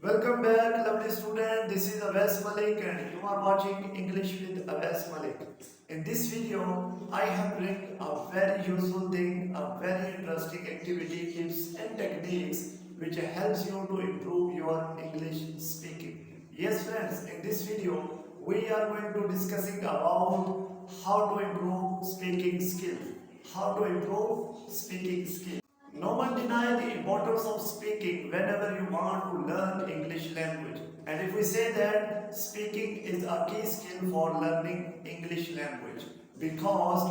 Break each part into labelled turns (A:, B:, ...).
A: Welcome back, lovely student. This is Awais Malik, and you are watching English with Awais Malik. In this video, I have bring a very useful thing, a very interesting activity, tips and techniques which helps you to improve your English speaking. Yes, friends. In this video, we are going to discussing about how to improve speaking skill. How to improve speaking skill. No one denies the importance of speaking whenever you want to learn English language. And if we say that speaking is a key skill for learning English language, because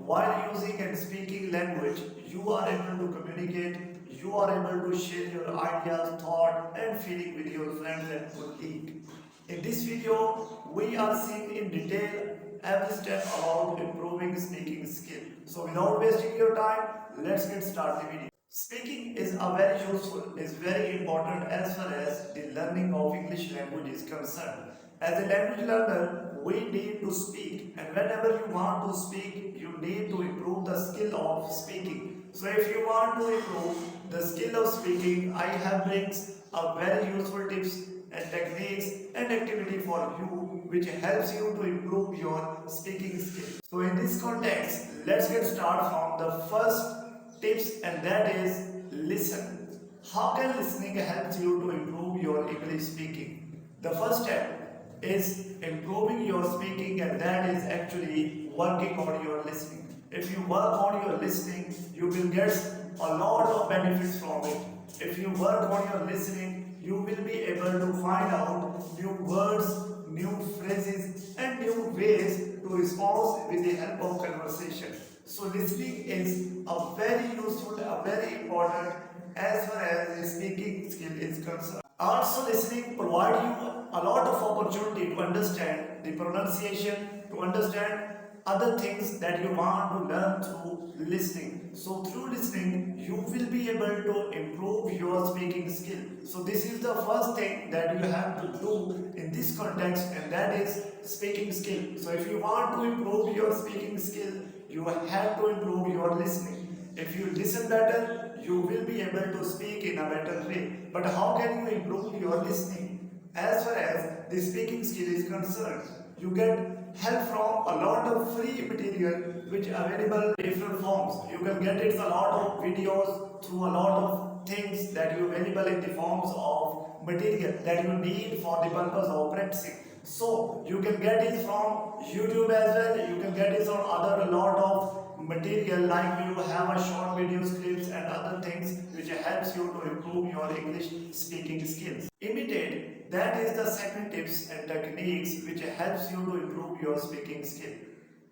A: while using and speaking language, you are able to communicate, you are able to share your ideas, thought and feeling with your friends and colleagues. In this video, we are seeing in detail every step about improving speaking skill. So without wasting your time, let's get started the video. Speaking is a very useful, is very important as far as the learning of English language is concerned. As a language learner, we need to speak, and whenever you want to speak, you need to improve the skill of speaking. So if you want to improve the skill of speaking, I have brings a very useful tips and techniques and activity for you which helps you to improve your speaking skills. So in this context, let's get started from the first tips, and that is listen. How can listening help you to improve your English speaking? The first step is improving your speaking, and that is actually working on your listening. If you work on your listening, you will get a lot of benefits from it. If you work on your listening, you will be able to find out new words, new phrases and new ways to respond with the help of conversation. So listening is a very useful, a very important as far as the speaking skill is concerned. Also listening provides you a lot of opportunity to understand the pronunciation, to understand other things that you want to learn through listening. So through listening, you will be able to improve your speaking skill. So this is the first thing that you have to do in this context, and that is speaking skill. So if you want to improve your speaking skill, you have to improve your listening. If you listen better, you will be able to speak in a better way. But how can you improve your listening? As far as the speaking skill is concerned, you get help from a lot of free material which available in different forms. You can get it a lot of videos through a lot of things that you available in the forms of material that you need for the purpose of practicing. So you can get it from YouTube as well. You can get it from other a lot of material, like you have a short video scripts and other things which helps you to improve your English speaking skills. Imitate, that is the second tips and techniques which helps you to improve your speaking skill.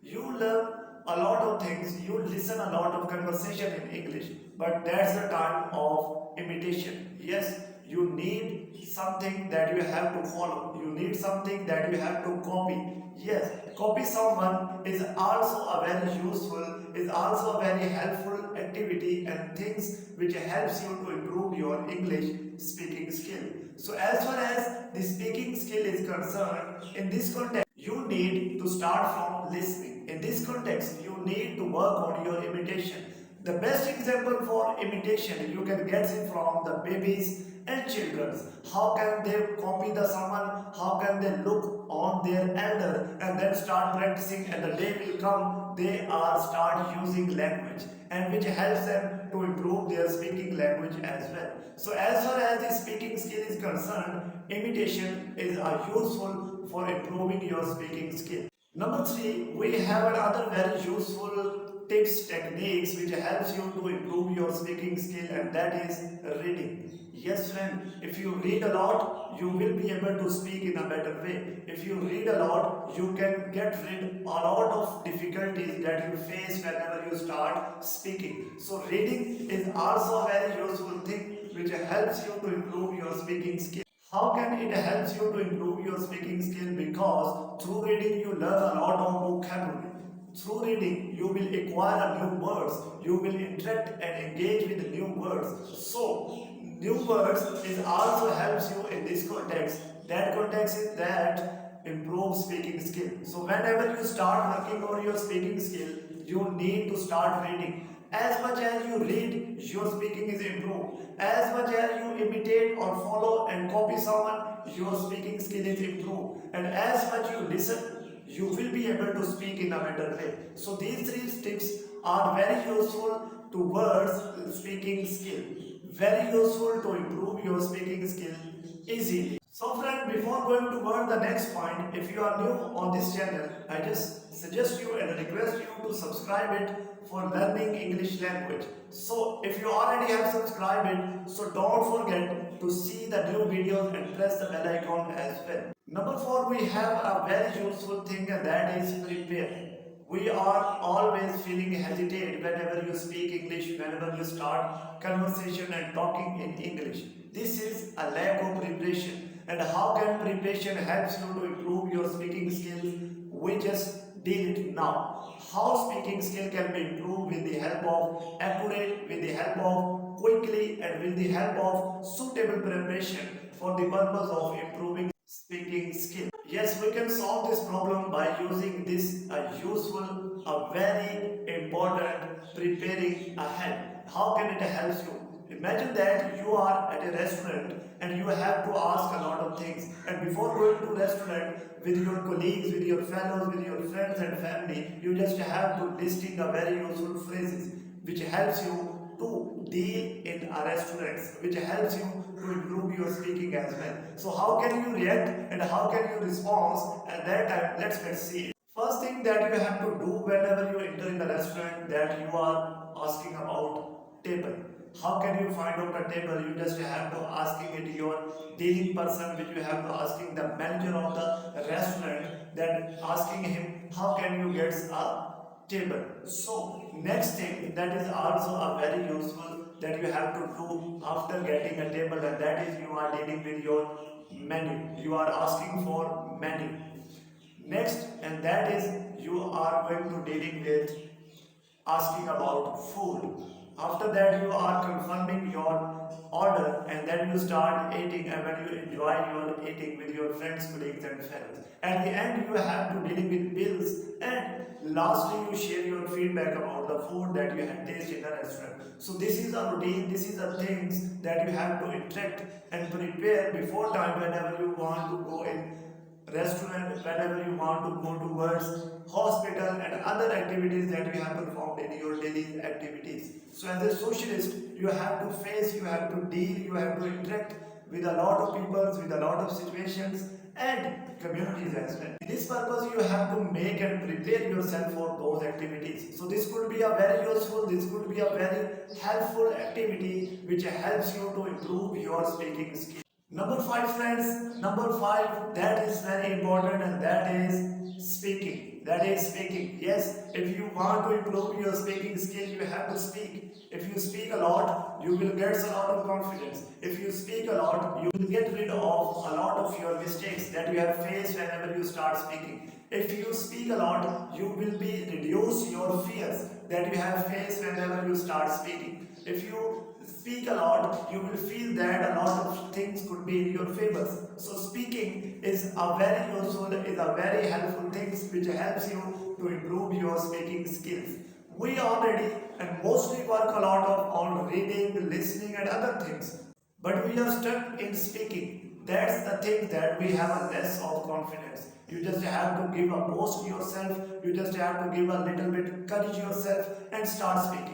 A: You learn a lot of things, you listen a lot of conversation in English, but that's the time of imitation. Yes, you need something that you have to follow, you need something that you have to copy. Yes, copy someone is also a very useful, is also a very helpful activity and things which helps you to improve your English speaking skill. So as far as the speaking skill is concerned, in this context, you need to start from listening. In this context, you need to work on your imitation. The best example for imitation you can get it from the babies and children. How can they copy the someone? How can they look on their elder and then start practicing, and the day will come they are start using language, and which helps them to improve their speaking language as well. So as far as the speaking skill is concerned, imitation is a useful for improving your speaking skill. Number 3, we have another very useful tips, techniques which helps you to improve your speaking skill, and that is reading. Yes friend, if you read a lot, you will be able to speak in a better way. If you read a lot, you can get rid a lot of difficulties that you face whenever you start speaking. So reading is also a very useful thing which helps you to improve your speaking skill. How can it help you to improve your speaking skill? Because through reading you learn a lot of vocabulary. Through reading you will acquire new words, you will interact and engage with new words. So new words is also helps you in this context. That context is that improve speaking skill. So whenever you start working on your speaking skill, you need to start reading. As much as you read, your speaking is improved. As much as you imitate or follow and copy someone, your speaking skill is improved. And as much you listen, you will be able to speak in a better way. So these three tips are very useful towards speaking skill. Very useful to improve your speaking skill easily. So friend, before going toward the next point, if you are new on this channel, I just suggest you and request you to subscribe it for learning English language. So if you already have subscribed it, so don't forget to see the new videos and press the bell icon as well. Number 4, we have a very useful thing, and that is prepare. We are always feeling hesitate whenever you speak English, whenever you start conversation and talking in English. This is a lack of preparation. And how can preparation helps you to improve your speaking skills? We just deal it now. How speaking skill can be improved with the help of accurate, with the help of quickly, and with the help of suitable preparation for the purpose of improving speaking skill. Yes, we can solve this problem by using this useful, a very important preparing ahead. How can it help you? Imagine that you are at a restaurant and you have to ask a lot of things. And before going to restaurant with your colleagues, with your fellows, with your friends and family, you just have to listing a very useful phrases which helps you to deal in a restaurant, which helps you to improve your speaking as well. So how can you react and how can you respond at that time? Let's see. First thing that you have to do whenever you enter in the restaurant, that you are asking about table. How can you find out a table? You just have to asking it your dealing person, which you have to asking the manager of the restaurant, that asking him how can you get a table. So next thing that is also a very useful that you have to do after getting a table, and that is you are dealing with your menu. You are asking for menu. Next, and that is you are going to dealing with asking about food. After that, you are confirming your order, and then you start eating, and when you enjoy your eating with your friends, colleagues, and fellows. At the end, you have to dealing with bills, and lastly, you share your feedback about the food that you had tasted in the restaurant. So this is a routine. This is the things that you have to interact and prepare before time whenever you want to go in restaurant, whenever you want to go towards hospital and other activities that you have performed in your daily activities. So as a socialist, you have to face, you have to deal, you have to interact with a lot of people, with a lot of situations and communities as well. In this purpose, you have to make and prepare yourself for those activities. So this could be a very useful, this could be a very helpful activity which helps you to improve your speaking skills. Number 5, friends, number 5, that is very important, and that is speaking. That is speaking. Yes, if you want to improve your speaking skill, you have to speak. If you speak a lot, you will get a lot of confidence. If you speak a lot, you will get rid of a lot of your mistakes that you have faced whenever you start speaking. If you speak a lot, you will be reduce your fears that you have faced whenever you start speaking. If you speak a lot, you will feel that a lot of things could be in your favor. So speaking is a very useful, is a very helpful thing which helps you to improve your speaking skills. We already and mostly work a lot of on reading, listening and other things. But we are stuck in speaking. That's the thing that we have a less of confidence. You just have to give a boost yourself. You just have to give a little bit courage yourself and start speaking.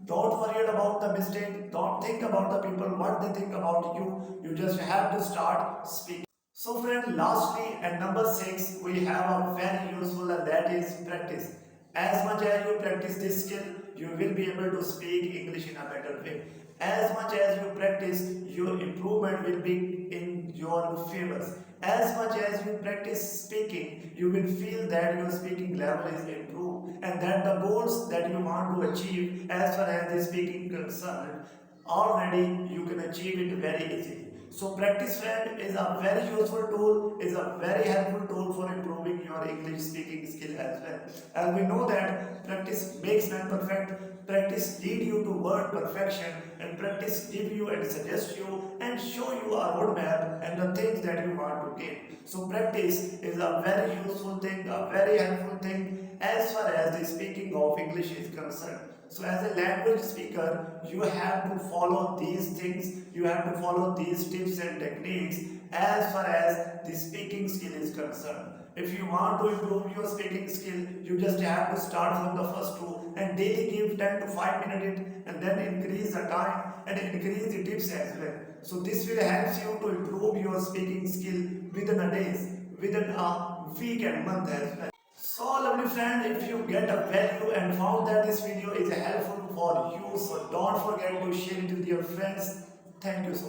A: Don't worry about the mistake. Don't think about the people, what they think about you. You just have to start speaking. So friend, lastly and number 6, we have a very useful, and that is practice. As much as you practice this skill, you will be able to speak English in a better way. As much as you practice, your improvement will be in your favors. As much as you practice speaking, you will feel that your speaking level is improved, and that the goals that you want to achieve as far as the speaking concerned, already you can achieve it very easily. So practice friend is a very useful tool, is a very helpful tool for improving your English speaking skill as well. And we know that practice makes man perfect, practice lead you to word perfection, and practice give you and suggest you and show you a roadmap and the things that you want to gain. So practice is a very useful thing, a very helpful thing as far as the speaking of English is concerned. So as a language speaker, you have to follow these things, you have to follow these tips and techniques as far as the speaking skill is concerned. If you want to improve your speaking skill, you just have to start from the first two and daily give 10 to 5 minutes and then increase the time and increase the tips as well. So this will help you to improve your speaking skill within a days, within a week and month as well. So lovely friend, if you get a value and found that this video is helpful for you, so don't forget to share it with your friends. Thank you so much.